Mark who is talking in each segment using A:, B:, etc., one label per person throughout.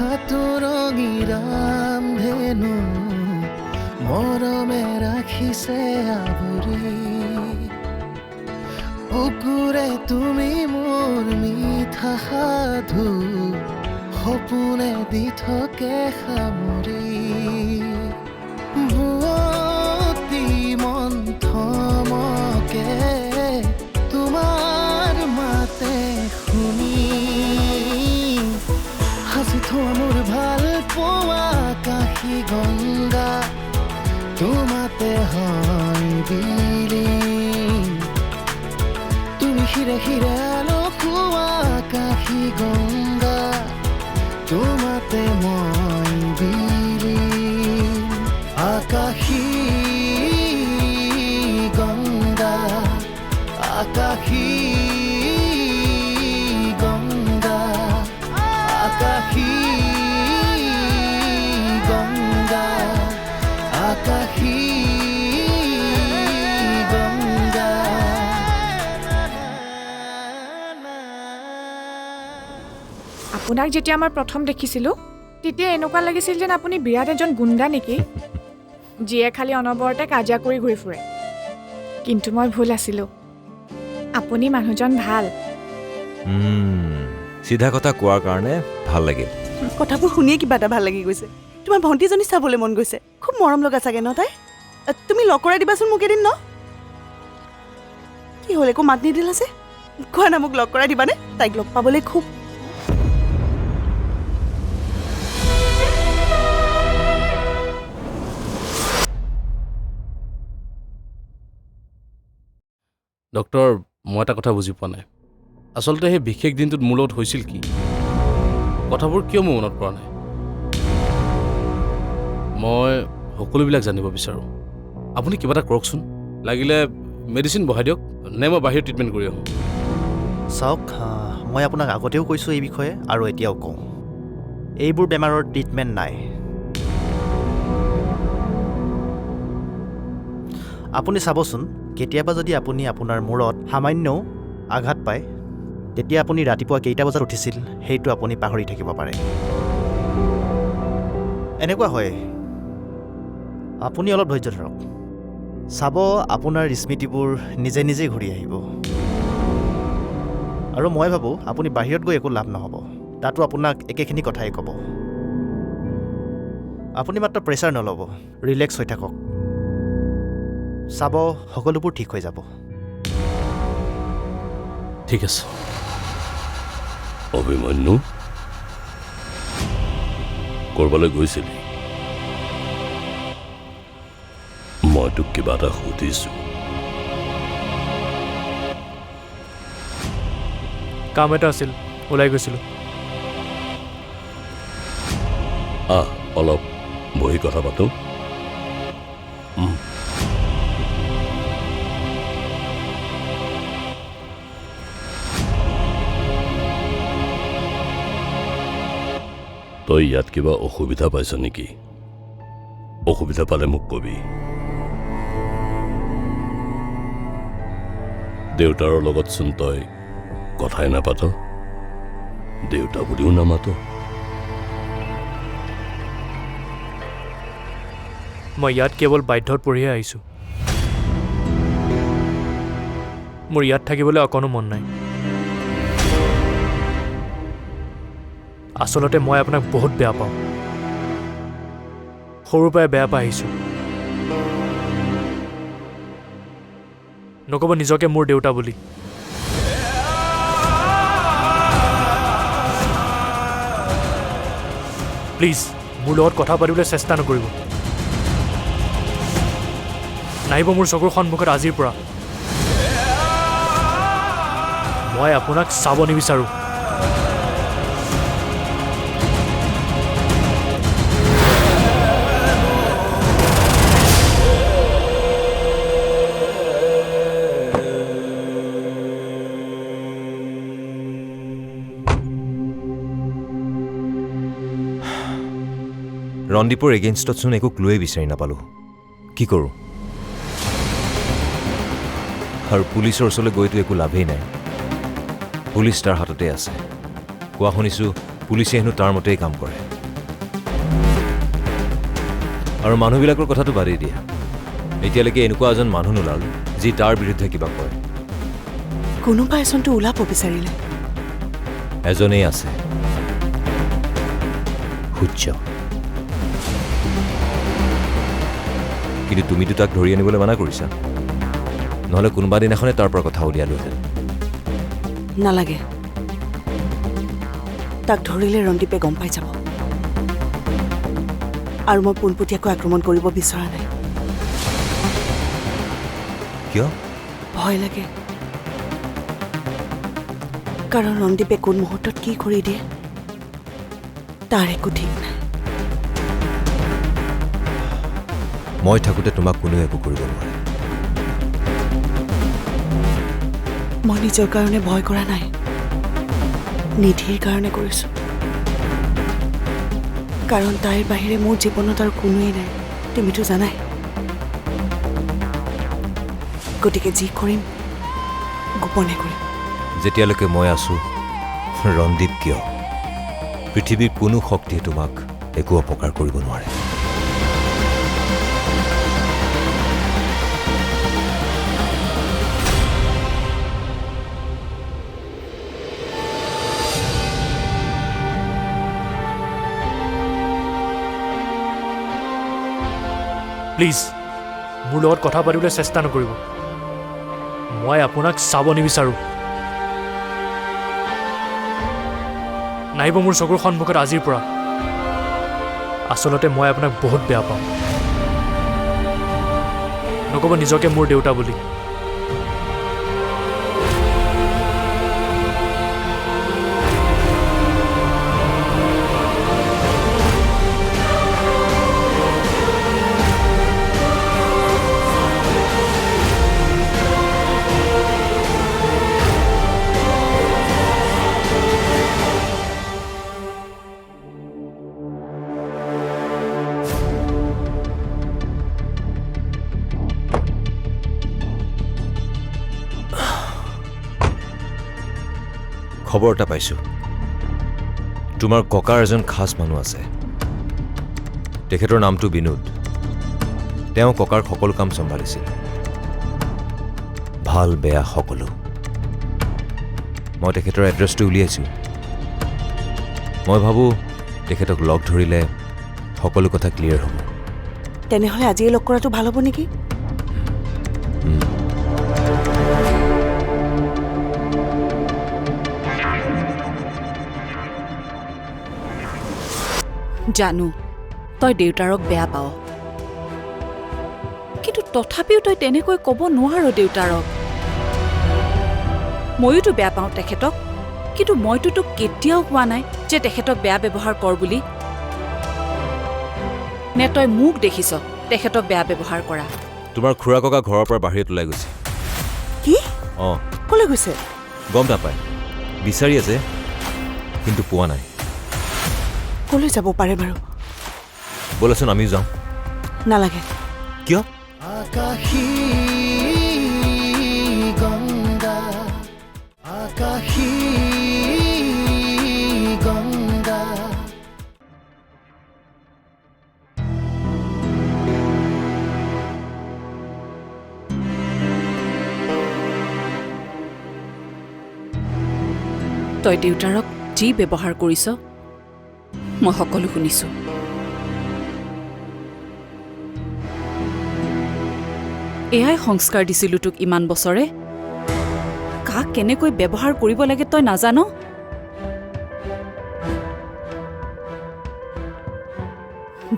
A: খাতুৰঙী ৰামধেনু মৰমে ৰাখিছে আৱৰি বুকুৰে তুমি মোৰ মিঠা সাধু সপোনে দি থাকে সামৰি বুৱতী মন থমকে তোমাৰ মাতে শুনি সাজি থোৱা মোৰ ভাল পোৱা কাশী গংগা তোমাতে হয় বিলীন তুমি শিৰে শিৰে লখোৱা কাশী গংগা তোমাতে মই বিলীন আকাশী গংগা আকাশী গংগা আকাশী গংগা আকাশী গংগা
B: আপোনাক যেতিয়া মই প্ৰথম দেখিছিলোঁ তেতিয়া এনেকুৱা লাগিছিল যেন আপুনি বিৰাট এজন গুণ্ডা নেকি যিয়ে খালি অনবৰতে কাজিয়া কৰি ঘূৰি ফুৰে কিন্তু মই ভুল আছিলোঁ আপুনি মানুহজন ভাল
C: চিধা কথা কোৱাৰ কাৰণে ভাল লাগিল
D: কথাবোৰ শুনিয়ে কিবা এটা ভাল লাগি গৈছে তোমাৰ ভণ্টিজনী চাবলৈ মন গৈছে খুব মৰম লগা চাগে ন তাই তুমি লগ কৰাই দিবাচোন মোক এদিন ন কি হ'ল একো মাত নিদিলা যে কোৱা না মোক লগ কৰাই দিবানে তাইক লগ পাবলৈ খুব
E: ডক্টৰ মই এটা কথা বুজি পোৱা নাই আচলতে সেই বিশেষ দিনটোত মোৰ লগত হৈছিল কি কথাবোৰ কিয় মোৰ মনত পৰা নাই মই সকলোবিলাক জানিব বিচাৰোঁ আপুনি কিবা এটা কৰকচোন লাগিলে মেডিচিন বঢ়াই দিয়ক নে মই বাহিৰত ট্ৰিটমেণ্ট কৰি আহোঁ
F: চাওক মই আপোনাক আগতেও কৈছোঁ এই বিষয়ে আৰু এতিয়াও কওঁ এইবোৰ বেমাৰৰ ট্ৰিটমেণ্ট নাই আপুনি চাবচোন কেতিয়াবা যদি আপুনি আপোনাৰ মূৰত সামান্যও আঘাত পায় তেতিয়া আপুনি ৰাতিপুৱা কেইটা বজাত উঠিছিল সেইটো আপুনি পাহৰি থাকিব পাৰে এনেকুৱা হয় আপুনি অলপ ধৈৰ্য ধৰক চাব আপোনাৰ স্মৃতিবোৰ নিজে নিজে ঘূৰি আহিব আৰু মই ভাবোঁ আপুনি বাহিৰত গৈ একো লাভ নহ'ব তাতো আপোনাক একেখিনি কথাই ক'ব আপুনি মাত্ৰ প্ৰেছাৰ নল'ব ৰিলেক্স হৈ থাকক চাব সকলোবোৰ ঠিক হৈ যাব
E: ঠিক আছে অভিমন্যু ক'ৰবালৈ গৈছিলি মই তোক কিবা এটা সুধিছোঁ
G: কাম এটা আছিল ওলাই গৈছিলোঁ
E: অলপ বহি কথা পাতোঁ তই ইয়াত কিবা অসুবিধা পাইছ নেকি অসুবিধা পালে মোক কবি দেউতাৰ লগতচোন তই কথাই নাপাত দেউতা বুলিও নামাত
G: মই ইয়াত কেৱল বাধ্যত পৰিহে আহিছোঁ মোৰ ইয়াত থাকিবলৈ অকণো মন নাই আচলতে মই আপোনাক বহুত বেয়া পাওঁ সৰুৰ পৰাই বেয়া পাই আহিছোঁ নক'ব নিজকে মোৰ দেউতা বুলি প্লিজ মোৰ লগত কথা পাতিবলৈ চেষ্টা নকৰিব নাহিব মোৰ চকুৰ সন্মুখত আজিৰ পৰা মই আপোনাক চাব নিবিচাৰোঁ
C: ৰণদীপৰ এগেইনষ্টতচোন একো ক্লুৱে বিচাৰি নাপালোঁ কি কৰোঁ আৰু পুলিচৰ ওচৰলৈ গৈতো একো লাভেই নাই পুলিচ তাৰ হাততে আছে কোৱা শুনিছোঁ পুলিচে হেনো তাৰ মতেই কাম কৰে আৰু মানুহবিলাকৰ কথাটো বাদেই দিয়া এতিয়ালৈকে এনেকুৱা এজন মানুহ নোলাল যি তাৰ বিৰুদ্ধে কিবা কয়
D: কোনোবা এজনটো ওলাব বিচাৰিলে
C: এজনেই আছে সূৰ্য কিন্তু তুমিতো তাক ধৰি আনিবলৈ মানা কৰিছা নহ'লে কোনোবা দিনাখনে তাৰ পৰা কথা উলিয়ালোহেঁতেন
D: নালাগে তাক ধৰিলে ৰণদীপে গম পাই যাব আৰু মই পোনপটীয়াকৈ আক্ৰমণ কৰিব বিচৰা নাই
C: কিয়
D: ভয় লাগে কাৰণ ৰণদীপে কোন মুহূৰ্তত কি কৰি দিয়ে তাৰ একো ঠিক নাই
C: মই থাকোঁতে তোমাক কোনেও একো কৰিব নোৱাৰে
D: মই নিজৰ কাৰণে ভয় কৰা নাই নিধিৰ কাৰণে কৰিছো কাৰণ তাইৰ বাহিৰে মোৰ জীৱনত আৰু কোনোৱেই নাই তুমিতো জানাই গতিকে যি কৰিম গোপনে কৰিম
C: যেতিয়ালৈকে মই আছোঁ ৰণদীপ কিয় পৃথিৱীৰ কোনো শক্তিয়ে তোমাক একো অপকাৰ কৰিব নোৱাৰে
G: প্লিজ মোৰ লগত কথা পাতিবলৈ চেষ্টা নকৰিব মই আপোনাক চাব নিবিচাৰোঁ নাহিব মোৰ চকুৰ সন্মুখত আজিৰ পৰা আচলতে মই আপোনাক বহুত বেয়া পাওঁ নক'ব নিজকে মোৰ দেউতা বুলি
C: খবৰ এটা পাইছোঁ তোমাৰ ককাৰ এজন খাছ মানুহ আছে তেখেতৰ নামটো বিনোদ তেওঁ ককাৰ সকলো কাম চম্ভালিছিল ভাল বেয়া সকলো মই তেখেতৰ এড্ৰেছটো উলিয়াইছোঁ মই ভাবোঁ তেখেতক লগ ধৰিলে সকলো কথা ক্লিয়াৰ হ'ব
D: তেনেহ'লে আজিয়ে লগ কৰাটো ভাল হ'ব নেকি
H: জানো তই দেউতাৰক বেয়া পাৱ কিন্তু তথাপিও তই তেনেকৈ ক'ব নোৱাৰ দেউতাৰক ময়োতো বেয়া পাওঁ তেখেতক কিন্তু মইতো তোক কেতিয়াও কোৱা নাই যে তেখেতক বেয়া ব্যৱহাৰ কৰ বুলি নে তই মোক দেখিছ তেখেতক বেয়া ব্যৱহাৰ কৰা
C: তোমাৰ খুৰা ককা ঘৰৰ পৰা বাহিৰত ওলাই গৈছে
D: কি
C: অঁ
D: ক'লৈ গৈছে
C: গম নাপায় বিচাৰি আছে কিন্তু পোৱা নাই
D: ক'লৈ যাব পাৰে বাৰু
C: ব'লাচোন আমিও যাওঁ
D: নালাগে
C: কিয়
A: আকাশী গংগা আকাশী গংগা
H: তই দেউতাৰক যি ব্যৱহাৰ কৰিছ মই সকলো শুনিছো এয়াই সংস্কাৰ দিছিলো তোক ইমান বছৰে কাক কেনেকৈ ব্যৱহাৰ কৰিব লাগে তই নাজান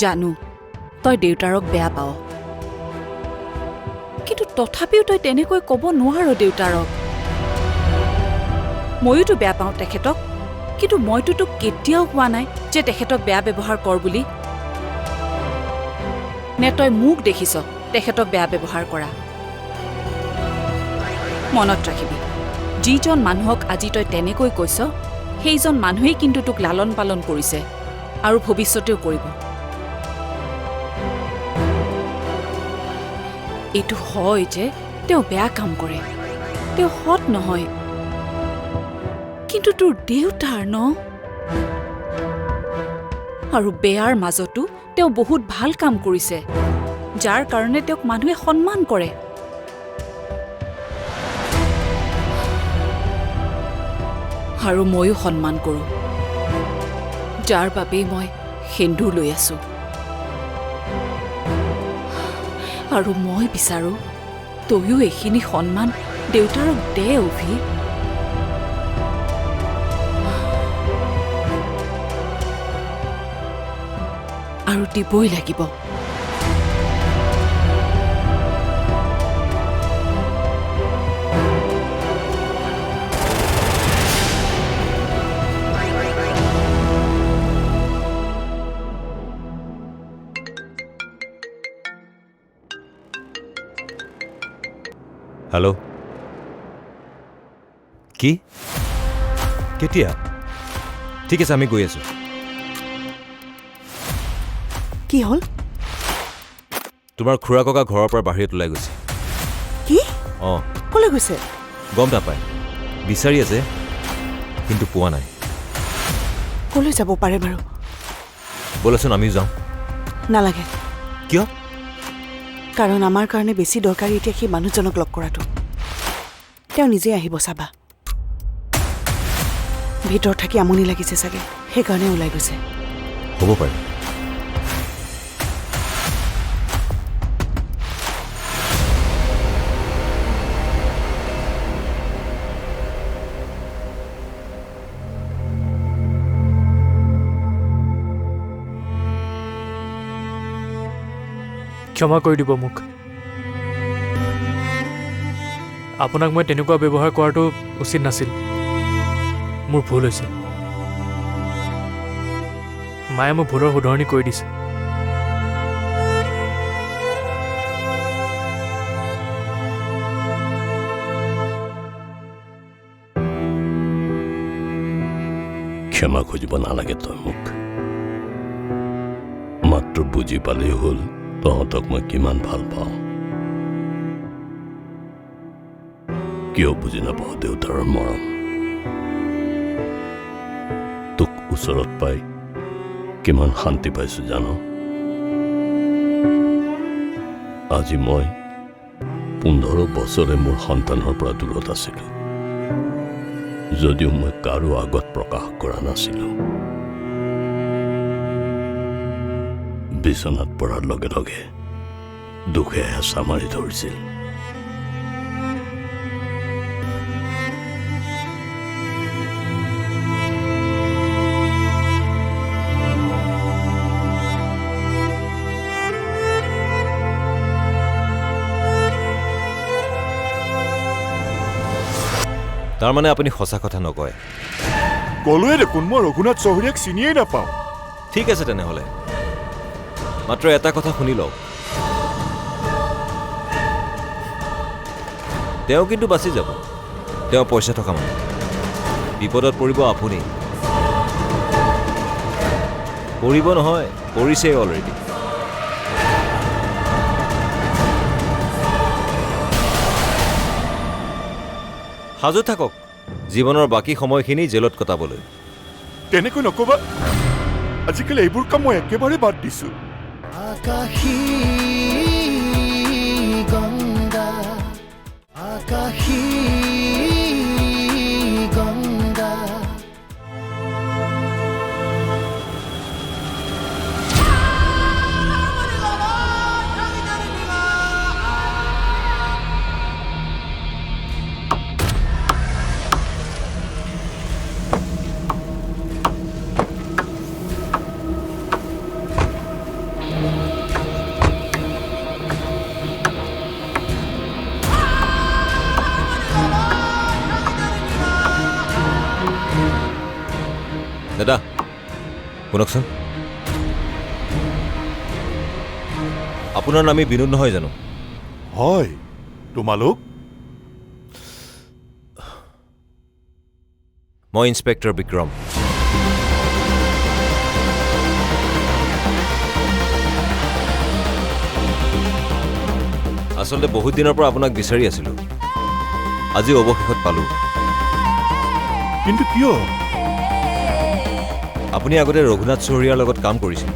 H: জানো তই দেউতাৰক বেয়া পাৱ কিন্তু তথাপিও তই তেনেকৈ ক'ব নোৱাৰ দেউতাৰক ময়োতো বেয়া পাওঁ তেখেতক কিন্তু মইতো তোক কেতিয়াও কোৱা নাই যে তেখেতক বেয়া ব্যৱহাৰ কৰ বুলি নে তই মোক দেখিছ তেখেতক বেয়া ব্যৱহাৰ কৰা মনত ৰাখিবি যিজন মানুহক আজি তই তেনেকৈ কৈছ সেইজন মানুহেই কিন্তু তোক লালন পালন কৰিছে আৰু ভৱিষ্যতেও কৰিব এইটো হয় যে তেওঁ বেয়া কাম কৰে তেওঁ সৎ নহয় কিন্তু তোৰ দেউতাৰ ন আৰু বেয়াৰ মাজতো তেওঁ বহুত ভাল কাম কৰিছে যাৰ কাৰণে তেওঁক মানুহে সন্মান কৰে আৰু ময়ো সন্মান কৰোঁ যাৰ বাবেই মই সেন্দুৰ লৈ আছো আৰু মই বিচাৰোঁ তয়ো এইখিনি সন্মান দেউতাৰক দে অভি আৰু দিবই লাগিব
C: হেল্ল' কি কেতিয়া ঠিক আছে আমি গৈ আছোঁ
D: কি হ'ল
C: তোমাৰ খুৰা ককা ঘৰৰ পৰা বাহিৰত ওলাই গৈছে
D: কি
C: অঁ
D: ক'লৈ গৈছে
C: গম নাপায় বিচাৰি আছে কিন্তু পোৱা নাই
D: ক'লৈ যাব পাৰে বাৰু
C: ব'লাচোন আমিও যাওঁ
D: নালাগে
C: কিয়
D: কাৰণ আমাৰ কাৰণে বেছি দৰকাৰী এতিয়া সেই মানুহজনক লগ কৰাটো তেওঁ নিজে আহিব চাবা ভিতৰত থাকি আমনি লাগিছে চাগে সেইকাৰণে ওলাই গৈছে
C: হ'ব পাৰে
G: ক্ষমা কৰি দিব মোক আপোনাক মই তেনেকুৱা ব্যৱহাৰ কৰাটো উচিত নাছিল মোৰ ভুল হৈছে মায়ে মোক ভুলৰ শুধৰণি কৰি দিছে
I: ক্ষমা খুজিব নালাগে তই মোক মাত্ৰ বুজি পালেই হ'ল তহঁতক মই কিমান ভাল পাওঁ কিয় বুজি নাপাওঁ দেউতাৰ মৰম তোক ওচৰত পাই কিমান শান্তি পাইছো জানো আজি মই 15 বছৰে মোৰ সন্তানৰ পৰা দূৰত আছিলো যদিও মই কাৰো আগত প্ৰকাশ কৰা নাছিলো বিচনাত পৰাৰ লগে লগে দুখে হেঁচা মাৰি ধৰিছিল
C: তাৰমানে আপুনি সঁচা কথা নকয়
J: ক'লোৱে দেখোন মই ৰঘুনাথ চৌধুৰীক চিনিয়েই নাপাওঁ
C: ঠিক আছে তেনেহ'লে মাত্ৰ এটা কথা শুনি লওক তেওঁ কিন্তু বাচি যাব তেওঁ পইচা থকা মানুহ বিপদত পৰিব আপুনি পৰিব নহয় পৰিছেই অলৰেডি সাজু থাকক জীৱনৰ বাকী সময়খিনি জেলত কটাবলৈ
J: তেনেকৈ নকবা আজিকালি এইবোৰ কাম মই একেবাৰে বাদ দিছো
A: আকাশী গংগা আকাশী গংগা
C: দাদা শুনকচোন আপোনাৰ নামী বিনোদ নহয় জানো
J: হয় তোমালোক
C: মই ইন্সপেক্টৰ বিক্ৰম আচলতে বহুত দিনৰ পৰা আপোনাক বিচাৰি আছিলোঁ আজি অৱশেষত পালোঁ
J: কিন্তু কিয়
C: আপুনি আগতে ৰঘুনাথ চৌধুৰীৰ লগত কাম কৰিছিল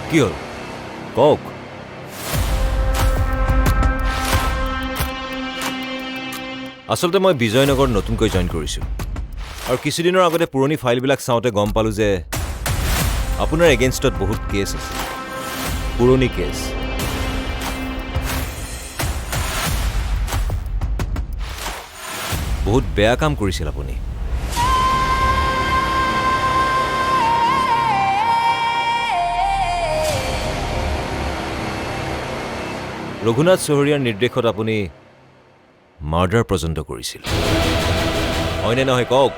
C: কি হ'ল কওক। আচলতে মই বিজয়নগৰত নতুনকৈ জইন কৰিছোঁ আৰু কিছুদিনৰ আগতে পুৰণি ফাইলবিলাক চাওঁতে গম পালোঁ যে আপোনাৰ এগেইনষ্টত বহুত কেছ আছে, পুৰণি কেছ। বহুত বেয়া কাম কৰিছিল আপুনি। ৰঘুনাথ চহৰীয়াৰ নিৰ্দেশত আপুনি মাৰ্ডাৰ পৰ্যন্ত কৰিছিল, হয়নে নহয় কওক?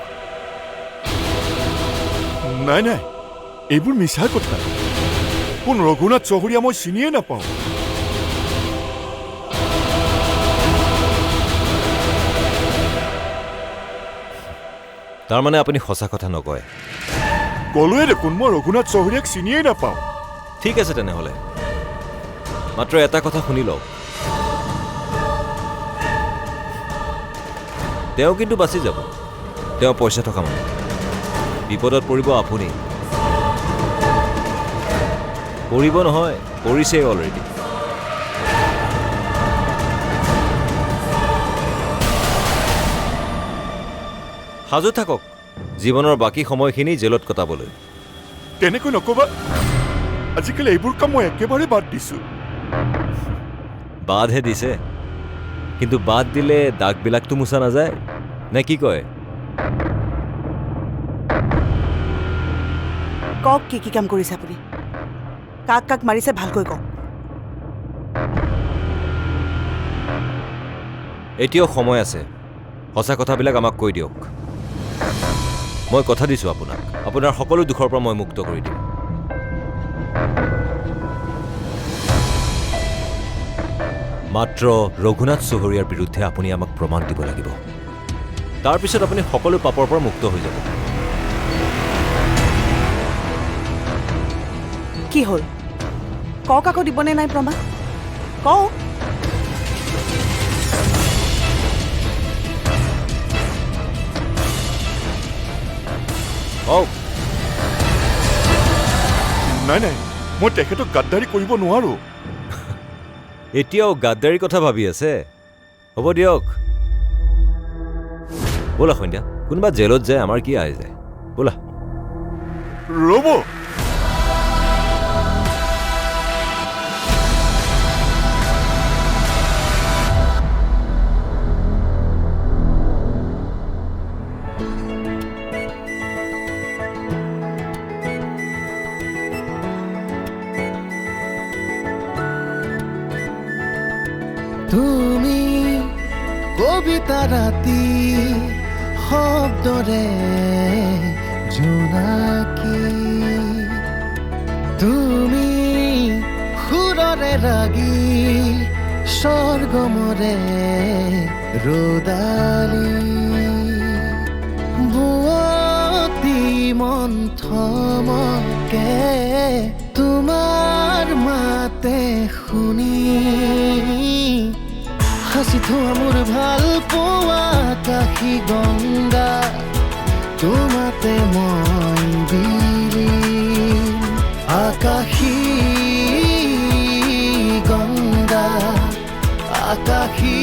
J: নাই নাই, এইবোৰ মিছা কথা। কোন ৰঘুনাথ চহৰীয়া মই চিনিয়ে নাপাওঁ।
C: তাৰমানে আপুনি সঁচা কথা নকয়?
J: ক'লোৱে দেখোন মই ৰঘুনাথ চহৰীয়াক চিনিয়ে নাপাওঁ।
C: ঠিক আছে তেনেহ'লে, মাত্ৰ এটা কথা শুনি লওক, তেওঁ কিন্তু বাচি যাব। তেওঁ পইচা থকা মানুহ, বিপদত পৰিব আপুনি। পৰিব নহয়, পৰিছেই অলৰেডি। সাজু থাকক জীৱনৰ বাকী সময়খিনি জেলত কটাবলৈ।
J: তেনেকৈ নক'বা, আজিকালি এইবোৰ কাম মই একেবাৰে বাদ দিছোঁ।
C: বাদহে দিছে, কিন্তু বাদ দিলে দাগবিলাকতো মোচা নাযায় নে কি কয়?
D: কওক কি কি কাম কৰিছে আপুনি? কাক কাক মাৰিছে ভালকৈ কওক।
C: এতিয়াও সময় আছে, সঁচা কথাবিলাক আমাক কৈ দিয়ক। মই কথা দিছোঁ আপোনাক, আপোনাৰ সকলো দুখৰ পৰা মই মুক্ত কৰি দিম। মাত্ৰ ৰঘুনাথ চহৰীয়াৰ বিৰুদ্ধে আপুনি আমাক প্ৰমাণ দিব লাগিব। তাৰপিছত আপুনি সকলো পাপৰ পৰা মুক্ত হৈ যাব।
D: কি হ'ল কওক, আকৌ দিবনে নাই প্ৰমাণ? কওক।
C: কওক।
J: নাই নাই, মই তেখেতক গাদ্দাৰী কৰিব নোৱাৰোঁ।
C: এতিয়াও গাদ্দাৰীৰ কথা ভাবি আছে? হ'ব দিয়ক, ব'লা সন্ধ্যা, কোনোবা জেলত যায় আমাৰ কি আহে যায়, ব'লা।
J: ৰ'ব,
A: তুমি কবিতা ৰাতি শব্দৰে জোনাকী, তুমি সুৰৰে ৰাগী স্বৰ্গমৰে ৰদালি, বুৱতী মন্থমকে তোমাৰ মাতে শুনি হাসি থোৱা মোৰ ভাল পোৱা কাশী গংগা, তোমাতে মই বিলীন। আকাশী গংগা, আকাশী